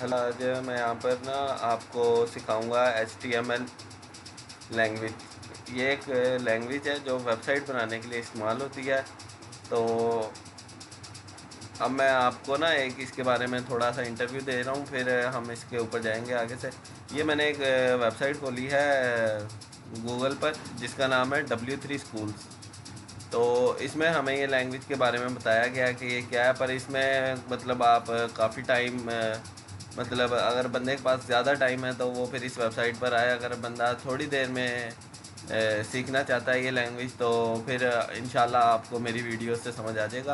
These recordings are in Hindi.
हेलो, आज मैं यहाँ पर ना आपको सिखाऊंगा HTML लैंग्वेज। ये एक लैंग्वेज है जो वेबसाइट बनाने के लिए इस्तेमाल होती है। तो अब मैं आपको ना एक इसके बारे में थोड़ा सा इंटरव्यू दे रहा हूँ, फिर हम इसके ऊपर जाएंगे आगे से। ये मैंने एक वेबसाइट खोली है गूगल पर, जिसका नाम है W3 Schools। तो इसमें हमें ये लैंग्वेज के बारे में बताया गया कि ये क्या है, पर इसमें मतलब आप काफ़ी टाइम मतलब अगर बंदे के पास ज़्यादा टाइम है तो वो फिर इस वेबसाइट पर आए। अगर बंदा थोड़ी देर में सीखना चाहता है ये लैंग्वेज, तो फिर इंशाल्लाह आपको मेरी वीडियो से समझ आ जाएगा।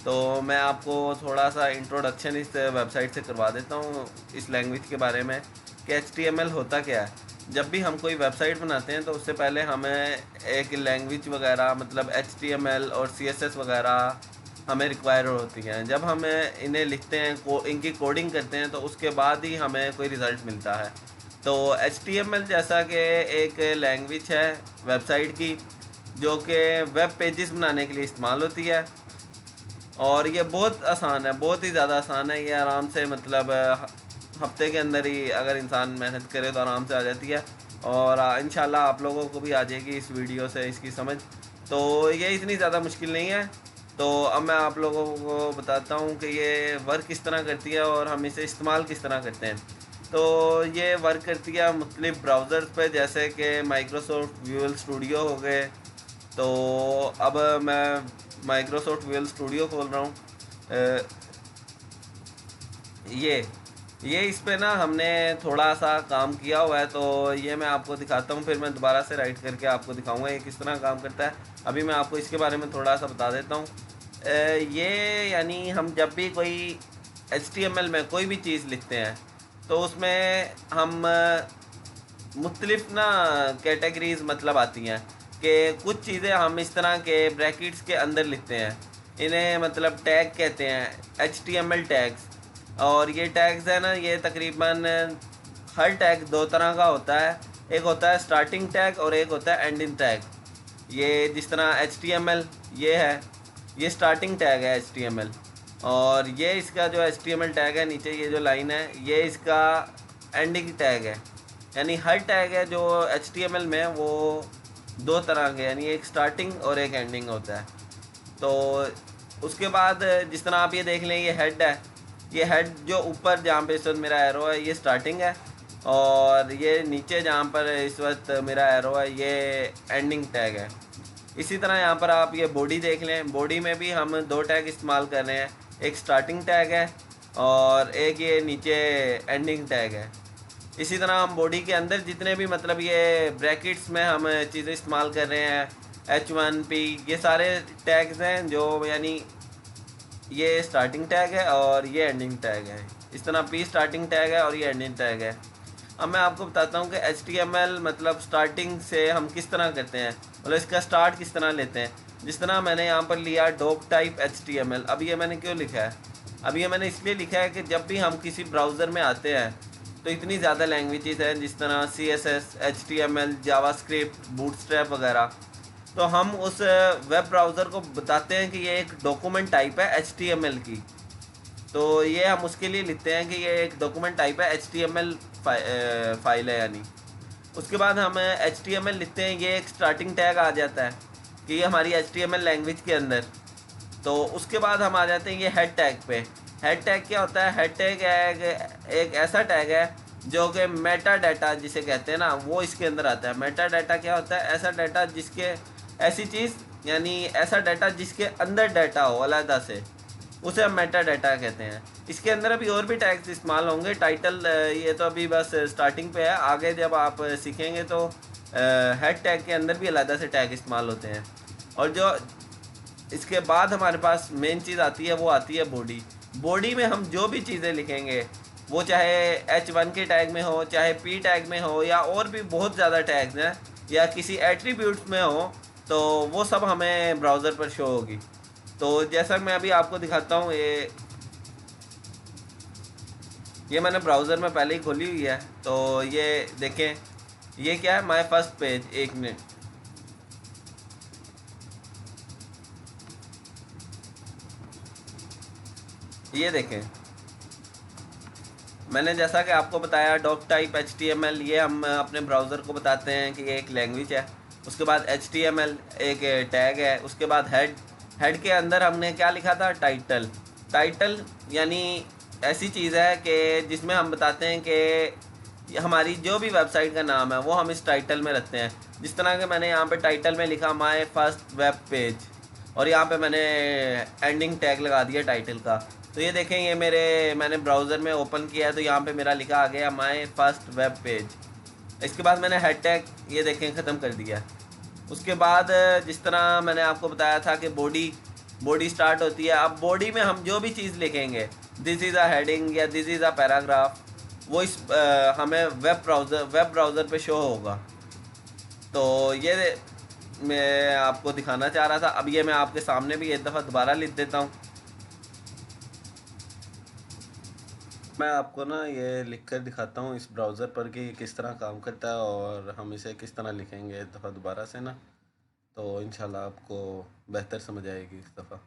तो मैं आपको थोड़ा सा इंट्रोडक्शन इस वेबसाइट से करवा देता हूँ इस लैंग्वेज के बारे में कि HTML होता क्या है। जब भी हम कोई वेबसाइट बनाते हैं तो उससे पहले हमें एक लैंग्वेज वगैरह मतलब HTML और CSS वगैरह हमें रिक्वायर होती हैं। जब हम इन्हें लिखते हैं, इनकी कोडिंग करते हैं, तो उसके बाद ही हमें कोई रिज़ल्ट मिलता है। तो HTML जैसा कि एक लैंग्वेज है वेबसाइट की, जो कि वेब पेजेस बनाने के लिए इस्तेमाल होती है। और ये बहुत आसान है, बहुत ही ज़्यादा आसान है। ये आराम से मतलब हफ्ते के अंदर ही अगर इंसान मेहनत करे तो आराम से आ जाती है। और इंशाल्लाह आप लोगों को भी आ जाएगी इस वीडियो से इसकी समझ। तो ये इतनी ज़्यादा मुश्किल नहीं है। तो अब मैं आप लोगों को बताता हूँ कि ये वर्क किस तरह करती है और हम इसे इस्तेमाल किस तरह करते हैं। तो ये वर्क करती है मुख्तलिफ ब्राउज़र्स पे, जैसे कि माइक्रोसॉफ्ट विजुअल स्टूडियो हो गए। तो अब मैं माइक्रोसॉफ्ट विजुअल स्टूडियो खोल रहा हूँ। अ, ये ये इस पे ना हमने थोड़ा सा काम किया हुआ है, तो ये मैं आपको दिखाता हूँ, फिर मैं दोबारा से राइट करके आपको दिखाऊंगा ये किस तरह काम करता है। अभी मैं आपको इसके बारे में थोड़ा सा बता देता हूँ। ये यानी हम जब भी कोई HTML में कोई भी चीज़ लिखते हैं, तो उसमें हम मुख्तलिफ ना कैटेगरीज मतलब आती हैं कि कुछ चीज़ें हम इस तरह के ब्रैकेट्स के अंदर लिखते हैं। इन्हें मतलब टैग कहते हैं, HTML टैग्स। और ये टैग्स है ना, ये तकरीबन हर टैग दो तरह का होता है। एक होता है स्टार्टिंग टैग और एक होता है एंडिंग टैग। ये जिस तरह HTML ये है, ये स्टार्टिंग टैग है HTML। और ये इसका जो HTML टैग है नीचे ये जो लाइन है, ये इसका एंडिंग टैग है। यानी हर टैग है जो HTML में वो दो तरह के, यानी एक स्टार्टिंग और एक एंडिंग होता है। तो उसके बाद जिस तरह आप ये देख लें, ये हेड है। ये हेड जो ऊपर जहाँ पे इस वक्त मेरा एरो है ये स्टार्टिंग है, और ये नीचे जहाँ पर इस वक्त मेरा एरो है ये एंडिंग टैग है। इसी तरह यहाँ पर आप ये बॉडी देख लें, बॉडी में भी हम दो टैग इस्तेमाल कर रहे हैं। एक स्टार्टिंग टैग है और एक ये नीचे एंडिंग टैग है। इसी तरह हम बॉडी के अंदर जितने भी मतलब ये ब्रैकेट्स में हम चीज़ें इस्तेमाल कर रहे हैं, H1P, ये सारे टैग्स हैं जो यानी ये स्टार्टिंग टैग है और ये एंडिंग टैग है। इस तरह P स्टार्टिंग टैग है और ये एंडिंग टैग है। अब मैं आपको बताता हूँ कि HTML मतलब स्टार्टिंग से हम किस तरह करते हैं, मतलब इसका स्टार्ट किस तरह लेते हैं। जिस तरह मैंने यहाँ पर लिया डॉक टाइप HTML। अब ये मैंने क्यों लिखा है? अब ये मैंने इसलिए लिखा है कि जब भी हम किसी ब्राउज़र में आते हैं तो इतनी ज़्यादा लैंग्वेजेस हैं, जिस तरह CSS, HTML, जावास्क्रिप्ट, बूटस्ट्रैप वगैरह। तो हम उस वेब ब्राउज़र को बताते हैं कि ये एक डॉक्यूमेंट टाइप है HTML की। तो ये हम उसके लिए लिखते हैं कि ये एक डॉक्यूमेंट टाइप है HTML फाइल है यानी। उसके बाद हम HTML लिखते हैं, ये एक स्टार्टिंग टैग आ जाता है कि ये हमारी HTML लैंग्वेज के अंदर। तो उसके बाद हम आ जाते हैं ये हेड टैग पे। हेड टैग क्या होता है? हेड टैग एक ऐसा टैग है जो कि मेटा डाटा जिसे कहते हैं ना, वो इसके अंदर आता है। मेटा डाटा क्या होता है? ऐसा डाटा जिसके, ऐसी चीज़ यानी ऐसा डाटा जिसके अंदर डाटा हो अलहदा से, उसे हम मेटा डाटा कहते हैं। इसके अंदर अभी और भी टैग्स इस्तेमाल होंगे। टाइटल ये तो अभी बस स्टार्टिंग पे है, आगे जब आप सीखेंगे तो हेड टैग के अंदर भी अलहदा से टैग इस्तेमाल होते हैं। और जो इसके बाद हमारे पास मेन चीज़ आती है वो आती है बॉडी। बॉडी में हम जो भी चीज़ें लिखेंगे, वो चाहे H1 के टैग में हो, चाहे P टैग में हो, या और भी बहुत ज़्यादा टैग्स हैं, या किसी एट्रीब्यूट्स में हो, तो वो सब हमें ब्राउज़र पर शो होगी। तो जैसा मैं अभी आपको दिखाता हूँ, ये मैंने ब्राउज़र में पहले ही खोली हुई है। तो ये देखें, ये क्या है? My first page. एक मिनट, ये देखें, मैंने जैसा कि आपको बताया डॉक टाइप HTML, ये हम अपने ब्राउज़र को बताते हैं कि ये एक लैंग्वेज है। उसके बाद HTML एक टैग है। उसके बाद हेड, हेड के अंदर हमने क्या लिखा था, टाइटल। टाइटल यानी ऐसी चीज़ है कि जिसमें हम बताते हैं कि हमारी जो भी वेबसाइट का नाम है वो हम इस टाइटल में रखते हैं। जिस तरह के मैंने यहाँ पे टाइटल में लिखा माय फर्स्ट वेब पेज, और यहाँ पे मैंने एंडिंग टैग लगा दिया टाइटल का। तो ये देखें, ये मैंने ब्राउज़र में ओपन किया है तो यहाँ पे मेरा लिखा आ गया माय फर्स्ट वेब पेज। इसके बाद मैंने हेड टैग ये देखें ख़त्म कर दिया। उसके बाद जिस तरह मैंने आपको बताया था कि बॉडी, बॉडी स्टार्ट होती है। अब बॉडी में हम जो भी चीज़ लिखेंगे, दिस इज़ अ हेडिंग या दिस इज़ अ पैराग्राफ, वो इस हमें वेब ब्राउज़र पे शो होगा। तो ये मैं आपको दिखाना चाह रहा था। अब ये मैं आपके सामने भी एक दफ़ा दोबारा लिख देता हूँ। मैं आपको ना ये लिख कर दिखाता हूँ इस ब्राउज़र पर कि ये किस तरह काम करता है, और हम इसे किस तरह लिखेंगे एक दफ़ा दोबारा से ना, तो इंशाल्लाह आपको बेहतर समझ आएगी इस दफ़ा।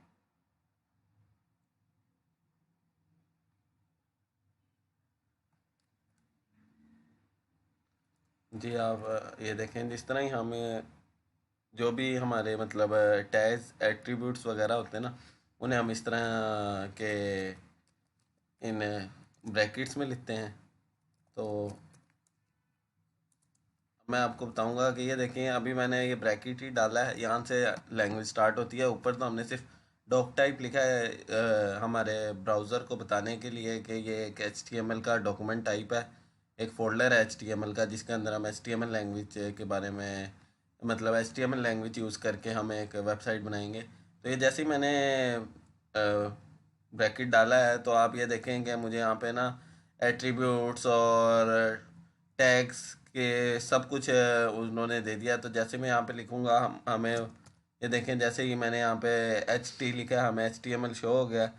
जी, आप ये देखें, जिस तरह ही हमें जो भी हमारे मतलब टैग्स एट्रीब्यूट्स वगैरह होते हैं ना, उन्हें हम इस तरह के इन ब्रैकेट्स में लिखते हैं। तो मैं आपको बताऊंगा कि ये देखें, अभी मैंने ये ब्रैकेट ही डाला है, यहाँ से लैंग्वेज स्टार्ट होती है। ऊपर तो हमने सिर्फ डॉक टाइप लिखा है हमारे ब्राउज़र को बताने के लिए कि ये एक HTML का डॉक्यूमेंट टाइप है, एक फोल्डर है HTML का जिसके अंदर हम HTML लैंग्वेज के बारे में, मतलब HTML लैंग्वेज यूज़ करके हम एक वेबसाइट बनाएंगे। तो ये जैसे ही मैंने ब्रैकेट डाला है तो आप ये देखें कि मुझे यहाँ पे ना एट्रीब्यूट्स और टैग्स के सब कुछ उन्होंने दे दिया। तो जैसे मैं यहाँ पे लिखूँगा, हमें ये देखें, जैसे ही मैंने यहाँ पे HT लिखा है हमें HTML शो हो गया।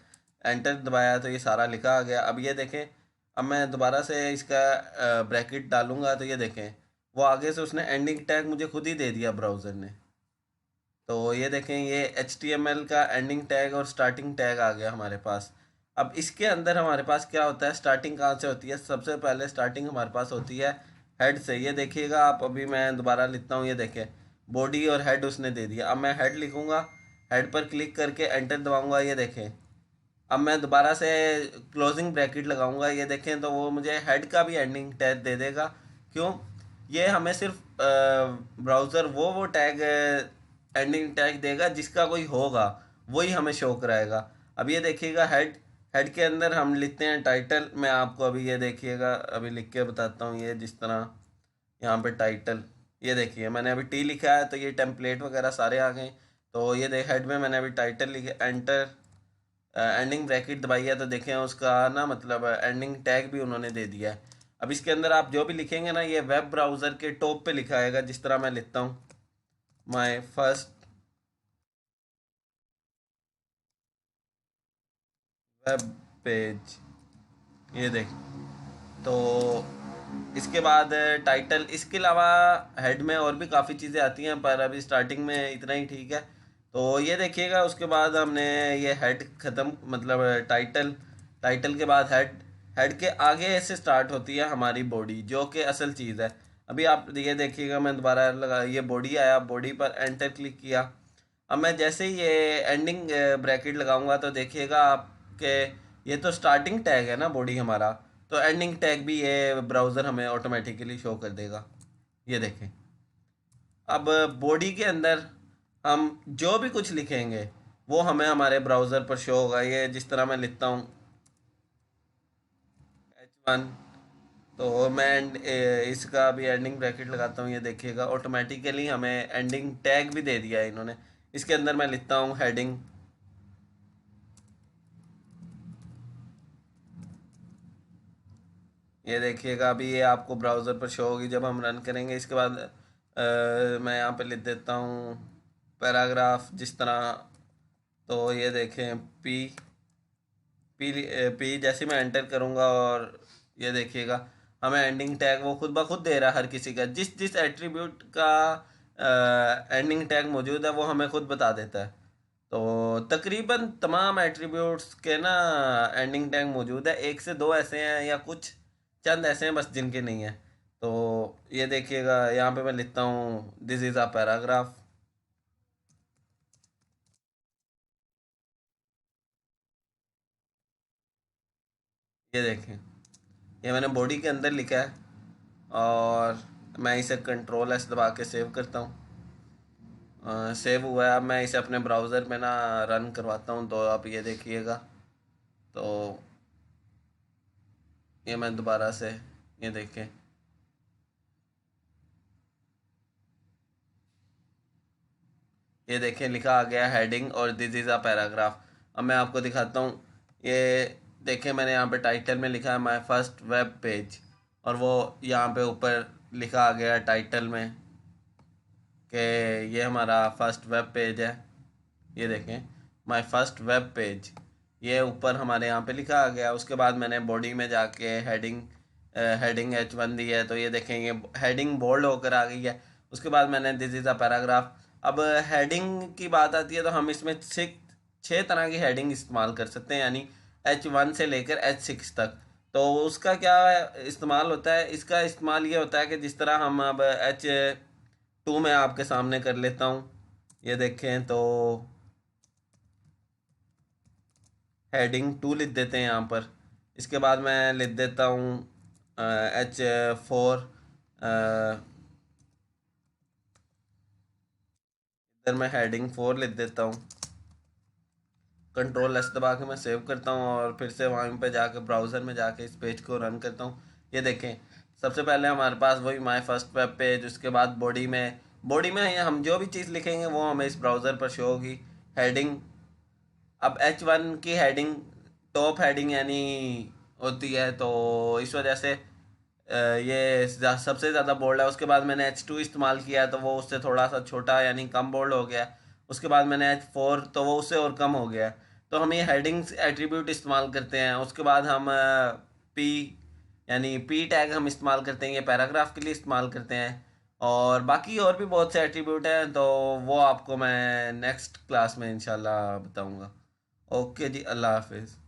एंटर दबाया तो ये सारा लिखा आ गया। अब ये देखें, अब मैं दोबारा से इसका ब्रैकेट डालूँगा तो ये देखें, वो आगे से उसने एंडिंग टैग मुझे खुद ही दे दिया ब्राउज़र ने। तो ये देखें, ये HTML का एंडिंग टैग और स्टार्टिंग टैग आ गया हमारे पास। अब इसके अंदर हमारे पास क्या होता है, स्टार्टिंग कहाँ से होती है, सबसे पहले स्टार्टिंग हमारे पास होती है हेड से। ये देखिएगा आप, अभी मैं दोबारा लिखता हूँ, ये देखें बॉडी और हेड उसने दे दिया। अब मैं हेड लिखूँगा, हेड पर क्लिक करके एंटर दबाऊँगा, ये देखें। अब मैं दोबारा से क्लोजिंग ब्रैकेट लगाऊंगा, ये देखें, तो वो मुझे हेड का भी एंडिंग टैग दे देगा। क्यों? ये हमें सिर्फ ब्राउज़र वो टैग एंडिंग टैग देगा जिसका कोई होगा, वही हमें शो कराएगा। अब ये देखिएगा, हेड, हेड के अंदर हम लिखते हैं टाइटल। मैं आपको अभी ये देखिएगा, अभी लिख के बताता हूँ। ये जिस तरह यहाँ पे टाइटल, ये देखिए मैंने अभी टी लिखा है तो ये टेम्पलेट वगैरह सारे आ गए। तो ये देख, हेड में मैंने अभी टाइटल लिखा, एंटर, एंडिंग ब्रैकेट दबाई है तो देखें उसका ना मतलब एंडिंग टैग भी उन्होंने दे दिया है। अब इसके अंदर आप जो भी लिखेंगे ना, ये वेब ब्राउज़र के टॉप पे लिखा आएगा। जिस तरह मैं लिखता हूँ माय फर्स्ट वेब पेज, ये देख। तो इसके बाद टाइटल, इसके अलावा हेड में और भी काफ़ी चीज़ें आती हैं, पर अभी स्टार्टिंग में इतना ही ठीक है। तो ये देखिएगा, उसके बाद हमने ये हेड ख़त्म, मतलब टाइटल, टाइटल के बाद हेड, हेड के आगे से स्टार्ट होती है हमारी बॉडी, जो कि असल चीज़ है। अभी आप ये देखिएगा, मैं दोबारा लगा, ये बॉडी आया, बॉडी पर एंटर क्लिक किया। अब मैं जैसे ही ये एंडिंग ब्रैकेट लगाऊंगा तो देखिएगा आपके, ये तो स्टार्टिंग टैग है ना बॉडी हमारा, तो एंडिंग टैग भी ये ब्राउज़र हमें ऑटोमेटिकली शो कर देगा। ये देखें, अब बॉडी के अंदर हम जो भी कुछ लिखेंगे वो हमें हमारे ब्राउज़र पर शो होगा। ये जिस तरह मैं लिखता हूँ H1, तो मैं इसका भी एंडिंग ब्रैकेट लगाता हूँ। ये देखिएगा ऑटोमेटिकली हमें एंडिंग टैग भी दे दिया है इन्होंने। इसके अंदर मैं लिखता हूँ हेडिंग, ये देखिएगा अभी ये आपको ब्राउज़र पर शो होगी जब हम रन करेंगे। इसके बाद मैं यहाँ पे लिख देता हूँ पैराग्राफ, जिस तरह। तो ये देखें, पी, पी जैसे मैं एंटर करूँगा, और ये देखिएगा हमें एंडिंग टैग वो खुद ब खुद दे रहा है। हर किसी का जिस जिस एट्रीब्यूट का एंडिंग टैग मौजूद है वो हमें खुद बता देता है। तो तकरीबन तमाम एट्रीब्यूट्स के ना एंडिंग टैग मौजूद है, एक से दो ऐसे हैं या कुछ चंद ऐसे हैं बस जिनके नहीं है। तो ये देखिएगा, यहाँ पे मैं लिखता हूँ दिस इज़ अ पैराग्राफ। ये देखें, ये मैंने बॉडी के अंदर लिखा है और मैं इसे कंट्रोल एस दबा के सेव करता हूँ। सेव हुआ है। अब मैं इसे अपने ब्राउज़र में ना रन करवाता हूँ, तो आप ये देखिएगा। तो ये मैं दोबारा से, ये देखें, ये देखें लिखा आ गया हेडिंग और दिस इज़ अ पैराग्राफ। अब मैं आपको दिखाता हूँ। ये देखें, मैंने यहाँ पे टाइटल में लिखा है माय फर्स्ट वेब पेज, और वो यहाँ पे ऊपर लिखा आ गया टाइटल में कि ये हमारा फर्स्ट वेब पेज है। ये देखें, माय फर्स्ट वेब पेज, ये ऊपर हमारे यहाँ पे लिखा आ गया। उसके बाद मैंने बॉडी में जाके हेडिंग H1 दी है, तो ये देखें ये हेडिंग बोल्ड होकर आ गई है। उसके बाद मैंने दिस इज़ अ पैराग्राफ। अब हेडिंग की बात आती है तो हम इसमें छः तरह की हेडिंग इस्तेमाल कर सकते हैं, यानी H1 से लेकर H6 तक। तो उसका क्या इस्तेमाल होता है? इसका इस्तेमाल ये होता है कि जिस तरह हम अब H2 में आपके सामने कर लेता हूँ। ये देखें, तो हेडिंग 2 लिख देते हैं यहाँ पर। इसके बाद मैं लिख देता हूँ H4। इधर मैं हेडिंग 4 लिख देता हूँ। कंट्रोल एस दबा के मैं सेव करता हूँ और फिर से वहाँ पे जाके ब्राउज़र में जाके इस पेज को रन करता हूँ। ये देखें, सबसे पहले हमारे पास वही माय फर्स्ट वेब पेज। उसके बाद बॉडी में हम जो भी चीज़ लिखेंगे वो हमें इस ब्राउज़र पर शो होगी। हेडिंग, अब H1 की हेडिंग टॉप हेडिंग यानी होती है, तो इस वजह से ये सबसे ज़्यादा बोल्ड है। उसके बाद मैंने H2 इस्तेमाल किया है, तो वो उससे थोड़ा सा छोटा यानी कम बोल्ड हो गया। उसके बाद मैंने H4, तो वो उससे और कम हो गया। तो हम ये हेडिंग्स एट्रीब्यूट इस्तेमाल करते हैं। उसके बाद हम पी यानी पी टैग हम इस्तेमाल करते हैं, ये पैराग्राफ के लिए इस्तेमाल करते हैं। और बाकी और भी बहुत से एट्रीब्यूट हैं, तो वो आपको मैं नेक्स्ट क्लास में इंशाल्लाह बताऊंगा। ओके जी, अल्लाह हाफिज़।